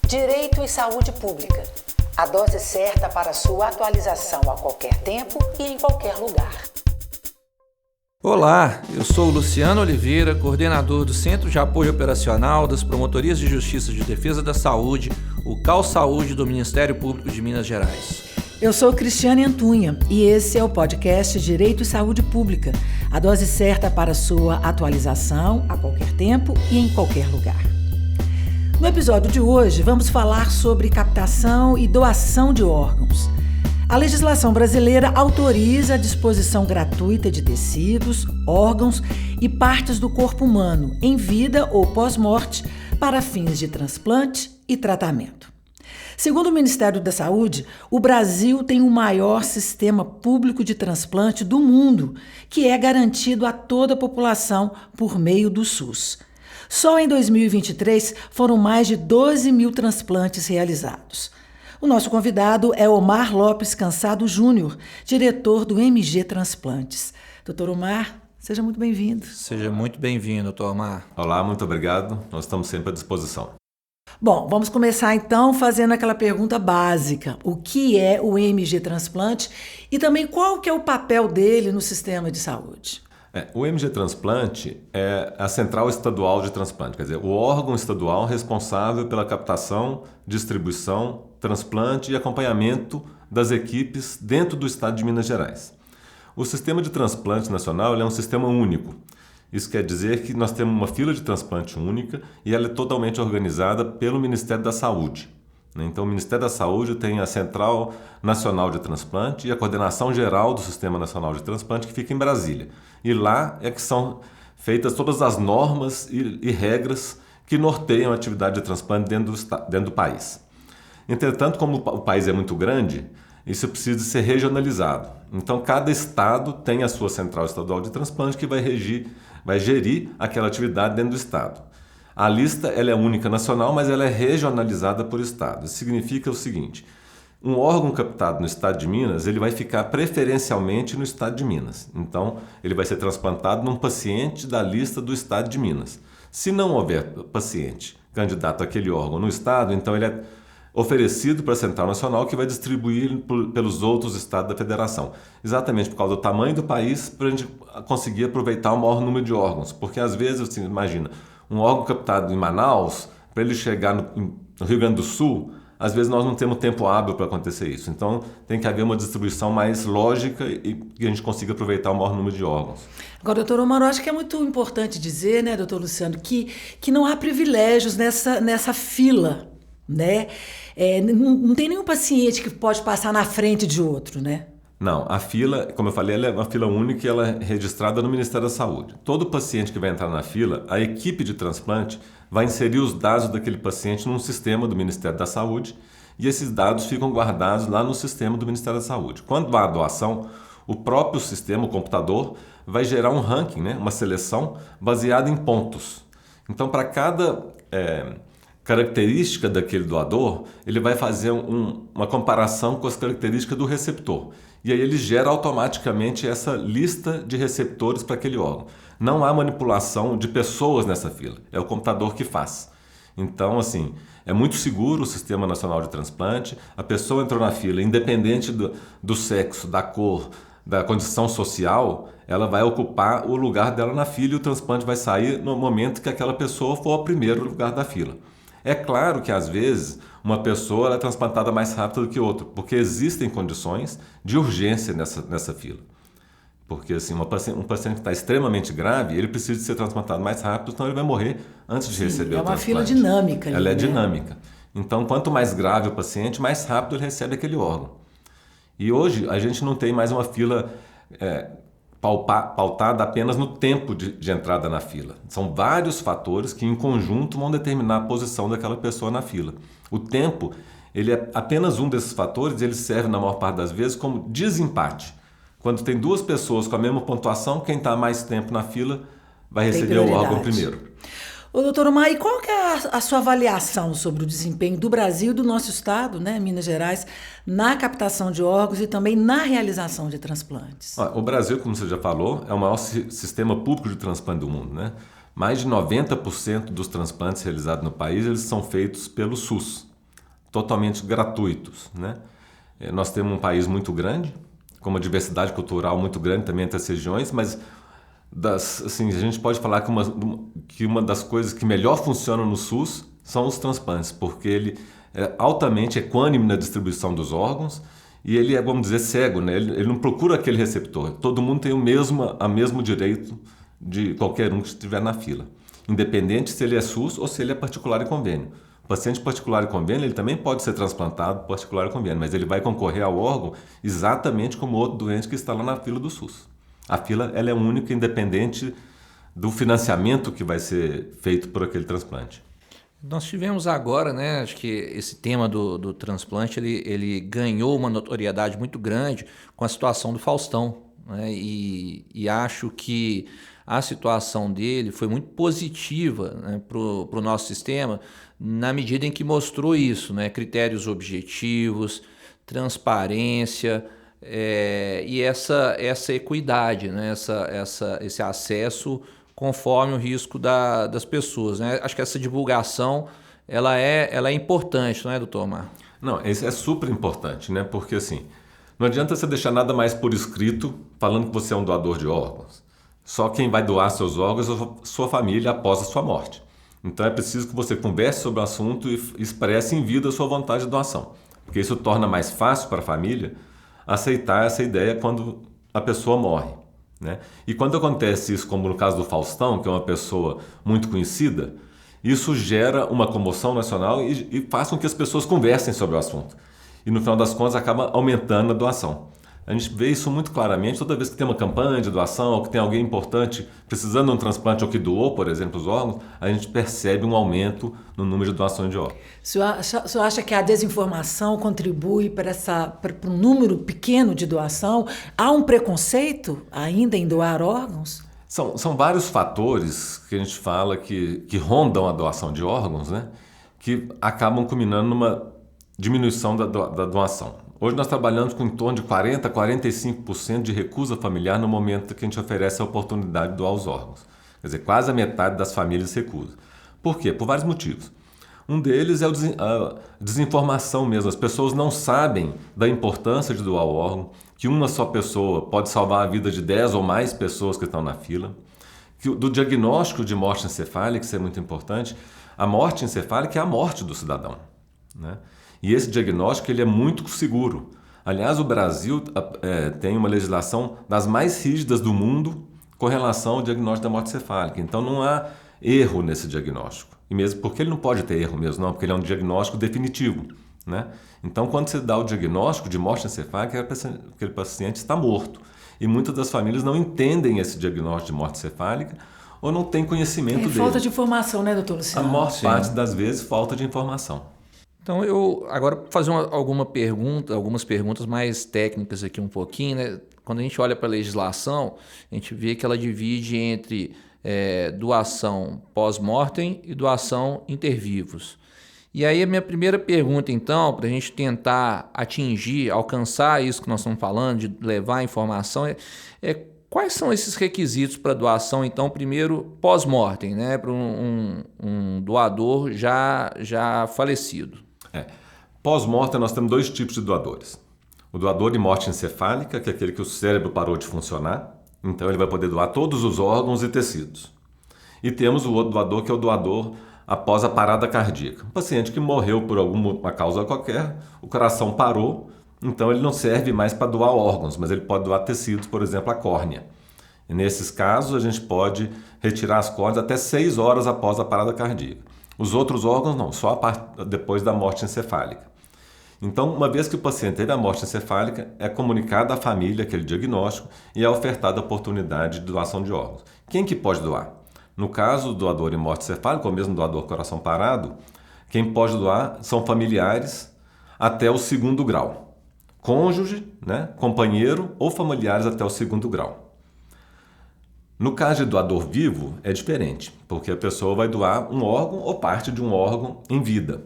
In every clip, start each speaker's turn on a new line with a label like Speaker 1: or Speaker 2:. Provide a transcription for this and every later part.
Speaker 1: Direito e saúde pública. A dose certa para sua atualização a qualquer tempo e em qualquer lugar.
Speaker 2: Olá, eu sou o Luciano Oliveira, coordenador do Centro de Apoio Operacional das Promotorias de Justiça de Defesa da Saúde, o CAU Saúde do Ministério Público de Minas Gerais.
Speaker 3: Eu sou Cristiane Antunha e esse é o podcast Direito e Saúde Pública, a dose certa para sua atualização a qualquer tempo e em qualquer lugar. No episódio de hoje, vamos falar sobre captação e doação de órgãos. A legislação brasileira autoriza a disposição gratuita de tecidos, órgãos e partes do corpo humano, em vida ou pós-morte, para fins de transplante e tratamento. Segundo o Ministério da Saúde, o Brasil tem o maior sistema público de transplante do mundo, que é garantido a toda a população por meio do SUS. Só em 2023 foram mais de 12 mil transplantes realizados. O nosso convidado é Omar Lopes Cansado Júnior, diretor do MG Transplantes. Doutor Omar, seja muito bem-vindo.
Speaker 2: Seja muito bem-vindo, doutor Omar.
Speaker 4: Olá, muito obrigado. Nós estamos sempre à disposição.
Speaker 3: Bom, vamos começar então fazendo aquela pergunta básica. O que é o MG Transplante e também qual que é o papel dele no sistema de saúde?
Speaker 4: O MG Transplante é a Central Estadual de Transplante, quer dizer, o órgão estadual responsável pela captação, distribuição, transplante e acompanhamento das equipes dentro do estado de Minas Gerais. O sistema de transplante nacional é um sistema único. Isso quer dizer que nós temos uma fila de transplante única e ela é totalmente organizada pelo Ministério da Saúde. Então, o Ministério da Saúde tem a Central Nacional de Transplante e a Coordenação Geral do Sistema Nacional de Transplante, que fica em Brasília. E lá é que são feitas todas as normas e regras que norteiam a atividade de transplante dentro do país. Entretanto, como o país é muito grande, isso precisa ser regionalizado. Então, cada estado tem a sua Central Estadual de Transplante que vai gerir aquela atividade dentro do estado. A lista ela é única nacional, mas ela é regionalizada por estado. Isso significa o seguinte: um órgão captado no estado de Minas, ele vai ficar preferencialmente no estado de Minas. Então, ele vai ser transplantado num paciente da lista do estado de Minas. Se não houver paciente candidato àquele órgão no estado, então ele é oferecido para a Central Nacional, que vai distribuir pelos outros estados da federação. Exatamente por causa do tamanho do país, para a gente conseguir aproveitar o maior número de órgãos. Porque às vezes, assim, imagina, um órgão captado em Manaus, para ele chegar no Rio Grande do Sul, às vezes nós não temos tempo hábil para acontecer isso. Então, tem que haver uma distribuição mais lógica e que a gente consiga aproveitar o maior número de órgãos.
Speaker 3: Agora, doutor Omar, eu acho que é muito importante dizer, né, doutor Luciano, que não há privilégios nessa fila, né? Não tem nenhum paciente que pode passar na frente de outro, né?
Speaker 4: Não, a fila, como eu falei, ela é uma fila única e ela é registrada no Ministério da Saúde. Todo paciente que vai entrar na fila, a equipe de transplante vai inserir os dados daquele paciente num sistema do Ministério da Saúde e esses dados ficam guardados lá no sistema do Ministério da Saúde. Quando há a doação, o próprio sistema, o computador, vai gerar um ranking, né, uma seleção baseada em pontos. Então, para cada característica daquele doador, ele vai fazer uma comparação com as características do receptor. E aí ele gera automaticamente essa lista de receptores para aquele órgão. Não há manipulação de pessoas nessa fila, é o computador que faz. Então, assim, é muito seguro o Sistema Nacional de Transplante. A pessoa entrou na fila, independente do sexo, da cor, da condição social, ela vai ocupar o lugar dela na fila e o transplante vai sair no momento que aquela pessoa for ao primeiro lugar da fila. É claro que, às vezes, uma pessoa é transplantada mais rápido do que outra, porque existem condições de urgência nessa fila. Porque assim, um paciente que está extremamente grave, ele precisa de ser transplantado mais rápido, senão ele vai morrer antes de receber o transplante. É uma
Speaker 3: fila dinâmica.
Speaker 4: Ela é dinâmica. Então, quanto mais grave o paciente, mais rápido ele recebe aquele órgão. E hoje, a gente não tem mais uma fila pautada apenas no tempo de entrada na fila. São vários fatores que, em conjunto, vão determinar a posição daquela pessoa na fila. O tempo, ele é apenas um desses fatores, ele serve, na maior parte das vezes, como desempate. Quando tem duas pessoas com a mesma pontuação, quem está mais tempo na fila vai receber o órgão primeiro.
Speaker 3: Ô, doutor Omar, e qual que é a sua avaliação sobre o desempenho do Brasil e do nosso estado, né, Minas Gerais, na captação de órgãos e também na realização de transplantes?
Speaker 4: O Brasil, como você já falou, é o maior sistema público de transplante do mundo, né? Mais de 90% dos transplantes realizados no país, eles são feitos pelo SUS. totalmente gratuitos, né? Nós temos um país muito grande, com uma diversidade cultural muito grande também entre as regiões, mas assim, a gente pode falar que uma das coisas que melhor funciona no SUS são os transplantes, porque ele é altamente equânime na distribuição dos órgãos e ele é, vamos dizer, cego, né? Ele não procura aquele receptor. Todo mundo tem o mesmo direito de qualquer um que estiver na fila, independente se ele é SUS ou se ele é particular e convênio. O paciente particular e convênio, ele também pode ser transplantado particular e convênio, mas ele vai concorrer ao órgão exatamente como outro doente que está lá na fila do SUS. A fila ela é única, independente do financiamento que vai ser feito por aquele transplante.
Speaker 2: Nós tivemos agora, né, acho que esse tema do transplante, ele ganhou uma notoriedade muito grande com a situação do Faustão, né, e acho que a situação dele foi muito positiva, né, para o nosso sistema, na medida em que mostrou isso, né, critérios objetivos, transparência, e essa equidade, né, esse acesso conforme o risco das pessoas, né? Acho que essa divulgação ela é importante, não é, doutor Omar?
Speaker 4: Não, isso é super importante, né? Porque assim, não adianta você deixar nada mais por escrito falando que você é um doador de órgãos. Só quem vai doar seus órgãos é sua família após a sua morte. Então é preciso que você converse sobre o assunto e expresse em vida a sua vontade de doação, porque isso torna mais fácil para a família aceitar essa ideia quando a pessoa morre, né? E quando acontece isso, como no caso do Faustão, que é uma pessoa muito conhecida, isso gera uma comoção nacional e faz com que as pessoas conversem sobre o assunto. E no final das contas acaba aumentando a doação. A gente vê isso muito claramente toda vez que tem uma campanha de doação ou que tem alguém importante precisando de um transplante ou que doou, por exemplo, os órgãos, a gente percebe um aumento no número de doações de órgãos.
Speaker 3: O senhor acha que a desinformação contribui para um número pequeno de doação? Há um preconceito ainda em doar órgãos?
Speaker 4: São vários fatores que a gente fala que rondam a doação de órgãos, né, que acabam culminando numa diminuição da doação. Hoje nós trabalhamos com em torno de 40% a 45% de recusa familiar no momento que a gente oferece a oportunidade de doar os órgãos. Quer dizer, quase a metade das famílias recusa. Por quê? Por vários motivos. Um deles é a desinformação mesmo. As pessoas não sabem da importância de doar o órgão, que uma só pessoa pode salvar a vida de 10 ou mais pessoas que estão na fila, do diagnóstico de morte encefálica, isso é muito importante. A morte encefálica é a morte do cidadão, né? E esse diagnóstico ele é muito seguro. Aliás, o Brasil tem uma legislação das mais rígidas do mundo com relação ao diagnóstico da morte encefálica. Então não há erro nesse diagnóstico. E mesmo porque ele não pode ter erro mesmo, não, porque ele é um diagnóstico definitivo, né? Então, quando você dá o diagnóstico de morte encefálica, aquele paciente está morto. E muitas das famílias não entendem esse diagnóstico de morte encefálica ou não têm conhecimento dele.
Speaker 3: Falta de informação, né, doutor Luciano?
Speaker 4: A maior parte das vezes, falta de informação.
Speaker 2: Então, eu agora fazer algumas perguntas mais técnicas aqui um pouquinho, né? Quando a gente olha para a legislação, a gente vê que ela divide entre doação pós-mortem e doação intervivos. E aí a minha primeira pergunta, então, para a gente tentar alcançar isso que nós estamos falando, de levar a informação, quais são esses requisitos para doação, então, primeiro pós-mortem, né? Para um doador já falecido.
Speaker 4: Pós-mortem, nós temos dois tipos de doadores. O doador de morte encefálica, que é aquele que o cérebro parou de funcionar, então ele vai poder doar todos os órgãos e tecidos. E temos o outro doador, que é o doador após a parada cardíaca. Um paciente que morreu por alguma causa qualquer, o coração parou, então ele não serve mais para doar órgãos, mas ele pode doar tecidos, por exemplo, a córnea. E nesses casos, a gente pode retirar as córneas até 6 horas após a parada cardíaca. Os outros órgãos não, só depois da morte encefálica. Então, uma vez que o paciente teve a morte encefálica, é comunicado à família aquele diagnóstico e é ofertada a oportunidade de doação de órgãos. Quem que pode doar? No caso do doador em morte encefálica, ou mesmo doador coração parado, quem pode doar são familiares até o 2º grau. Cônjuge, né, companheiro ou familiares até o 2º grau. No caso de doador vivo, é diferente, porque a pessoa vai doar um órgão ou parte de um órgão em vida,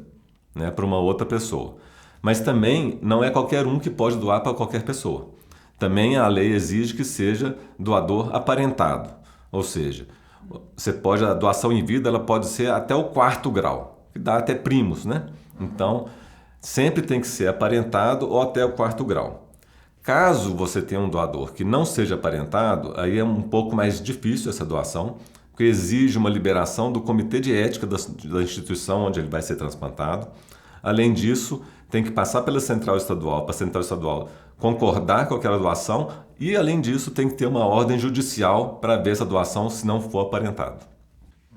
Speaker 4: né, para uma outra pessoa. Mas também não é qualquer um que pode doar para qualquer pessoa. Também a lei exige que seja doador aparentado, ou seja, a doação em vida ela pode ser até o 4º grau, que dá até primos, né? Então, sempre tem que ser aparentado ou até o 4º grau. Caso você tenha um doador que não seja aparentado, aí é um pouco mais difícil essa doação, porque exige uma liberação do comitê de ética da instituição onde ele vai ser transplantado. Além disso, tem que passar pela central estadual, para a central estadual concordar com aquela doação e, além disso, tem que ter uma ordem judicial para ver essa doação se não for aparentado.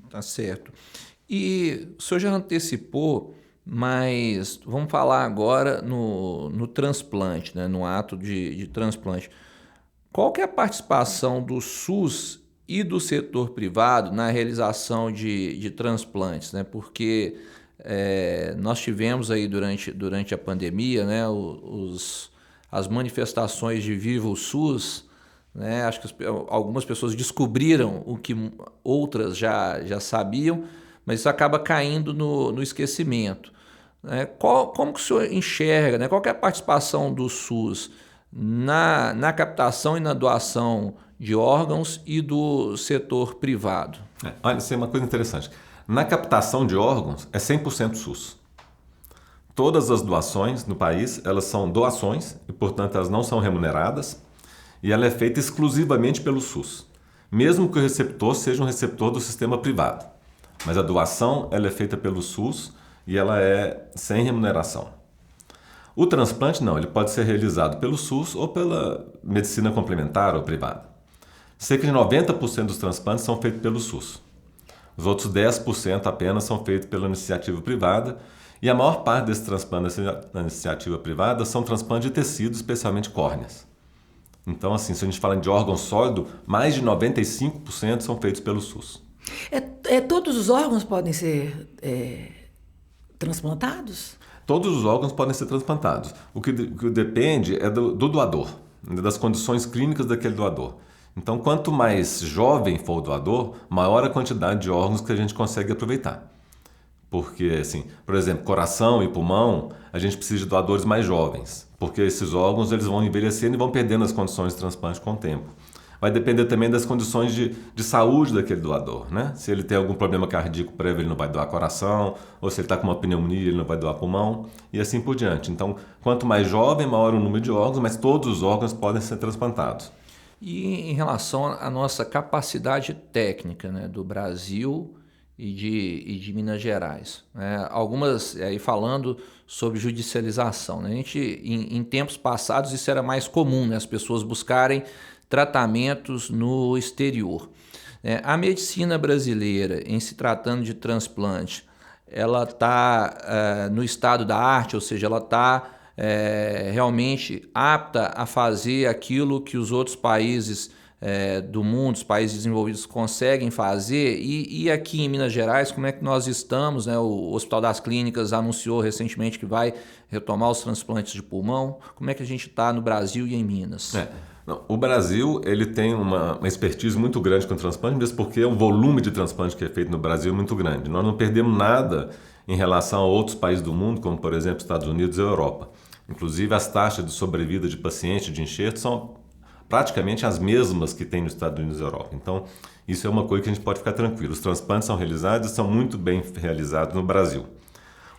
Speaker 2: Tá certo. E o senhor já antecipou, mas vamos falar agora no transplante, né? No ato de transplante. Qual que é a participação do SUS e do setor privado na realização de transplantes, né? Porque nós tivemos aí durante a pandemia, né, as manifestações de Viva o SUS, né? Acho que algumas pessoas descobriram o que outras já sabiam, mas isso acaba caindo no esquecimento. Né? Como que o senhor enxerga, né? Qual que é a participação do SUS na captação e na doação de órgãos e do setor privado?
Speaker 4: Olha, isso é uma coisa interessante. Na captação de órgãos é 100% SUS. Todas as doações no país, elas são doações e, portanto, elas não são remuneradas e ela é feita exclusivamente pelo SUS, mesmo que o receptor seja um receptor do sistema privado. Mas a doação ela é feita pelo SUS e ela é sem remuneração. O transplante não, ele pode ser realizado pelo SUS ou pela medicina complementar ou privada. Cerca de 90% dos transplantes são feitos pelo SUS. Os outros 10% apenas são feitos pela iniciativa privada e a maior parte desses transplantes na iniciativa privada são transplantes de tecido, especialmente córneas. Então, assim, se a gente fala de órgão sólido, mais de 95% são feitos pelo SUS.
Speaker 3: Todos os órgãos podem ser transplantados?
Speaker 4: Todos os órgãos podem ser transplantados. O que depende é do doador, das condições clínicas daquele doador. Então, quanto mais jovem for o doador, maior a quantidade de órgãos que a gente consegue aproveitar. Porque, assim, por exemplo, coração e pulmão, a gente precisa de doadores mais jovens, porque esses órgãos eles vão envelhecendo e vão perdendo as condições de transplante com o tempo. Vai depender também das condições de saúde daquele doador, né? Se ele tem algum problema cardíaco prévio, ele não vai doar coração, ou se ele está com uma pneumonia, ele não vai doar pulmão, e assim por diante. Então, quanto mais jovem, maior o número de órgãos, mas todos os órgãos podem ser transplantados.
Speaker 2: E em relação à nossa capacidade técnica, né, do Brasil e de Minas Gerais, né? Algumas, aí falando sobre judicialização, né? A gente, em tempos passados, isso era mais comum, né? As pessoas buscarem tratamentos no exterior. A medicina brasileira, em se tratando de transplante, ela está no estado da arte, ou seja, ela está realmente apta a fazer aquilo que os outros países do mundo, os países desenvolvidos conseguem fazer. E aqui em Minas Gerais, como é que nós estamos, né? O Hospital das Clínicas anunciou recentemente que vai retomar os transplantes de pulmão. Como é que a gente está no Brasil e em Minas?
Speaker 4: O Brasil ele tem uma expertise muito grande com transplante, mesmo porque o volume de transplante que é feito no Brasil é muito grande. Nós não perdemos nada em relação a outros países do mundo, como por exemplo Estados Unidos e Europa. Inclusive as taxas de sobrevida de paciente de enxerto são praticamente as mesmas que tem nos Estados Unidos e Europa. Então isso é uma coisa que a gente pode ficar tranquilo. Os transplantes são realizados e são muito bem realizados no Brasil.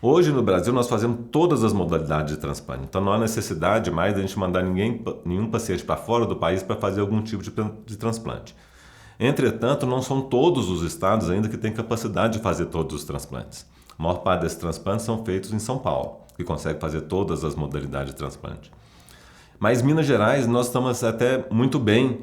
Speaker 4: Hoje no Brasil nós fazemos todas as modalidades de transplante, então não há necessidade mais de a gente mandar nenhum paciente para fora do país para fazer algum tipo de transplante. Entretanto, não são todos os estados ainda que têm capacidade de fazer todos os transplantes. A maior parte desses transplantes são feitos em São Paulo, que consegue fazer todas as modalidades de transplante. Mas Minas Gerais nós estamos até muito bem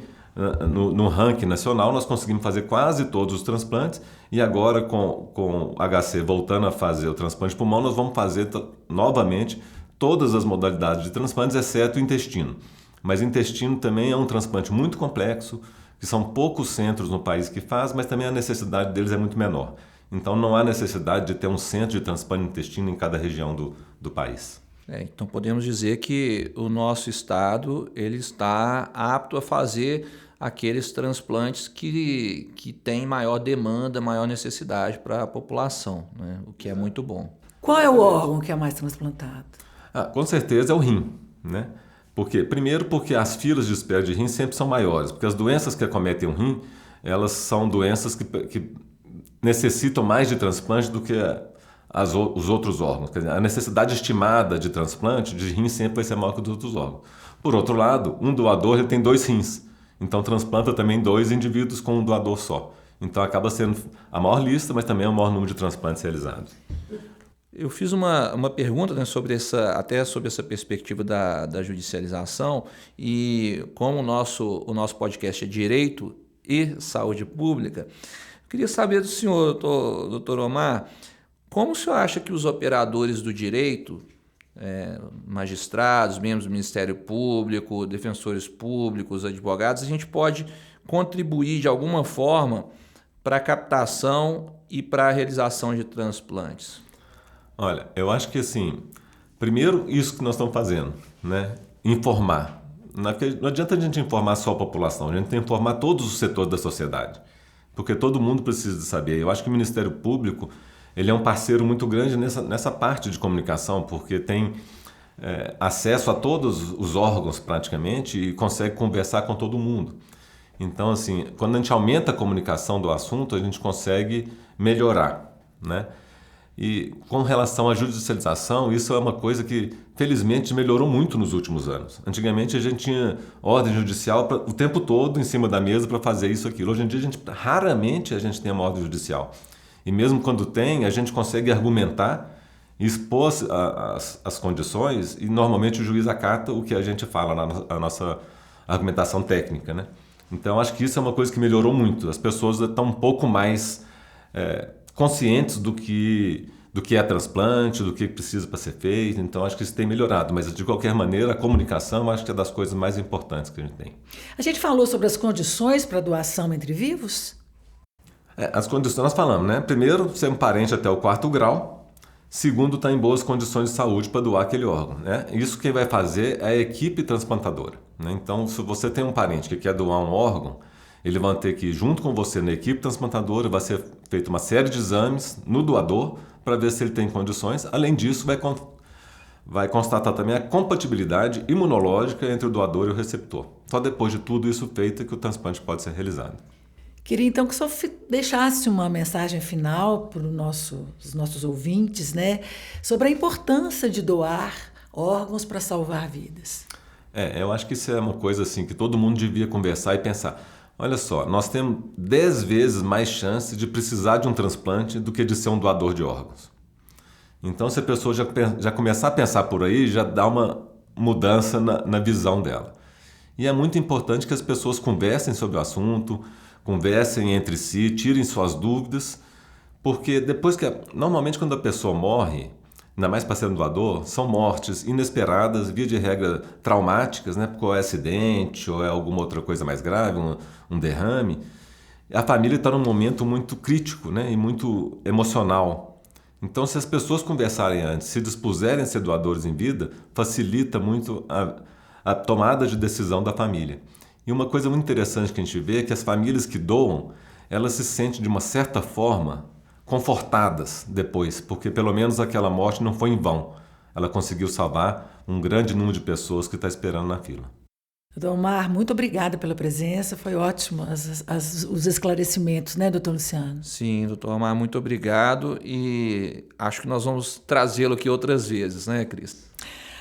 Speaker 4: no ranking nacional, nós conseguimos fazer quase todos os transplantes e agora com o HC voltando a fazer o transplante de pulmão, nós vamos fazer novamente todas as modalidades de transplantes, exceto o intestino. Mas o intestino também é um transplante muito complexo, que são poucos centros no país que faz, mas também a necessidade deles é muito menor. Então não há necessidade de ter um centro de transplante de intestino em cada região do país.
Speaker 2: Então podemos dizer que o nosso estado ele está apto a fazer aqueles transplantes que têm maior demanda, maior necessidade para a população, né? O que é muito bom.
Speaker 3: Qual é o órgão que é mais transplantado?
Speaker 4: Com certeza é o rim, né? Primeiro porque as filas de espera de rim sempre são maiores, porque as doenças que acometem o rim, elas são doenças que necessitam mais de transplante do que os outros órgãos. Quer dizer, a necessidade estimada de transplante de rim sempre vai ser maior que dos outros órgãos. Por outro lado, um doador ele tem 2 rins, então transplanta também 2 indivíduos com um doador só. Então acaba sendo a maior lista, mas também o maior número de transplantes realizados.
Speaker 2: Eu fiz uma pergunta, né, sobre essa perspectiva da judicialização, e como o nosso podcast é Direito e Saúde Pública, eu queria saber do senhor, doutor Omar, como o senhor acha que os operadores do direito, magistrados, membros do Ministério Público, defensores públicos, advogados, a gente pode contribuir de alguma forma para a captação e para a realização de transplantes?
Speaker 4: Olha, eu acho que assim, primeiro isso que nós estamos fazendo, né? Informar. Não adianta a gente informar só a população, a gente tem que informar todos os setores da sociedade, porque todo mundo precisa de saber. Eu acho que o Ministério Público ele é um parceiro muito grande nessa parte de comunicação, porque tem acesso a todos os órgãos praticamente e consegue conversar com todo mundo. Então, assim, quando a gente aumenta a comunicação do assunto, a gente consegue melhorar, né? E com relação à judicialização, isso é uma coisa que, felizmente, melhorou muito nos últimos anos. Antigamente, a gente tinha ordem judicial o tempo todo em cima da mesa para fazer isso ou aquilo. Hoje em dia, raramente a gente tem uma ordem judicial. E mesmo quando tem, a gente consegue argumentar, expor as condições e, normalmente, o juiz acata o que a gente fala na nossa argumentação técnica, né? Então, acho que isso é uma coisa que melhorou muito. As pessoas estão um pouco mais conscientes do que é transplante, do que precisa para ser feito. Então, acho que isso tem melhorado. Mas, de qualquer maneira, a comunicação acho que é das coisas mais importantes que a gente tem.
Speaker 3: A gente falou sobre as condições para doação entre vivos?
Speaker 4: As condições nós falamos, né? Primeiro, ser um parente até o 4º grau. Segundo, estar em boas condições de saúde para doar aquele órgão, né? Isso quem vai fazer é a equipe transplantadora, né? Então, se você tem um parente que quer doar um órgão, ele vai ter que ir junto com você na equipe transplantadora, vai ser feita uma série de exames no doador para ver se ele tem condições. Além disso, vai constatar também a compatibilidade imunológica entre o doador e o receptor. Só depois de tudo isso feito é que o transplante pode ser realizado.
Speaker 3: Queria então que o senhor deixasse uma mensagem final para os nossos ouvintes, né, sobre a importância de doar órgãos para salvar vidas.
Speaker 4: Eu acho que isso é uma coisa assim que todo mundo devia conversar e pensar. Olha só, nós temos 10 vezes mais chance de precisar de um transplante do que de ser um doador de órgãos. Então, se a pessoa já começar a pensar por aí, já dá uma mudança na visão dela. E é muito importante que as pessoas conversem sobre o assunto, conversem entre si, tirem suas dúvidas, porque normalmente quando a pessoa morre, ainda mais para ser um doador, são mortes inesperadas, via de regra traumáticas, né? Porque é acidente ou é alguma outra coisa mais grave, um derrame. A família está num momento muito crítico, né? E muito emocional. Então, se as pessoas conversarem antes, se dispuserem a ser doadores em vida, facilita muito a tomada de decisão da família. E uma coisa muito interessante que a gente vê é que as famílias que doam, elas se sentem de uma certa forma confortadas depois, porque pelo menos aquela morte não foi em vão. Ela conseguiu salvar um grande número de pessoas que está esperando na fila.
Speaker 3: Doutor Omar, muito obrigada pela presença, foi ótimo os esclarecimentos, né, doutor Luciano?
Speaker 2: Sim, doutor Omar, muito obrigado e acho que nós vamos trazê-lo aqui outras vezes, né, Cris?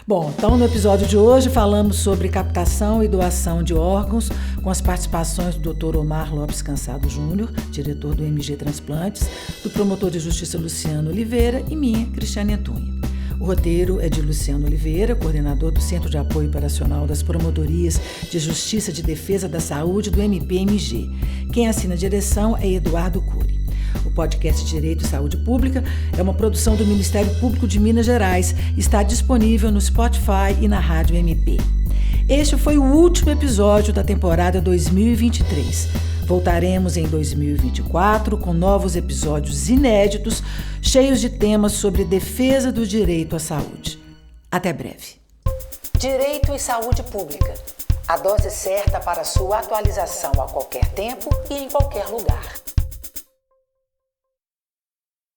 Speaker 3: Bom, então no episódio de hoje falamos sobre captação e doação de órgãos com as participações do Dr. Omar Lopes Cansado Júnior, diretor do MG Transplantes, do promotor de justiça Luciano Oliveira e minha, Cristiane Antunha. O roteiro é de Luciano Oliveira, coordenador do Centro de Apoio Operacional das Promotorias de Justiça de Defesa da Saúde do MPMG. Quem assina a direção é Eduardo Cury. O podcast Direito e Saúde Pública é uma produção do Ministério Público de Minas Gerais e está disponível no Spotify e na Rádio MP. Este foi o último episódio da temporada 2023. Voltaremos em 2024 com novos episódios inéditos, cheios de temas sobre defesa do direito à saúde. Até breve.
Speaker 1: Direito e Saúde Pública. A dose certa para sua atualização a qualquer tempo e em qualquer lugar.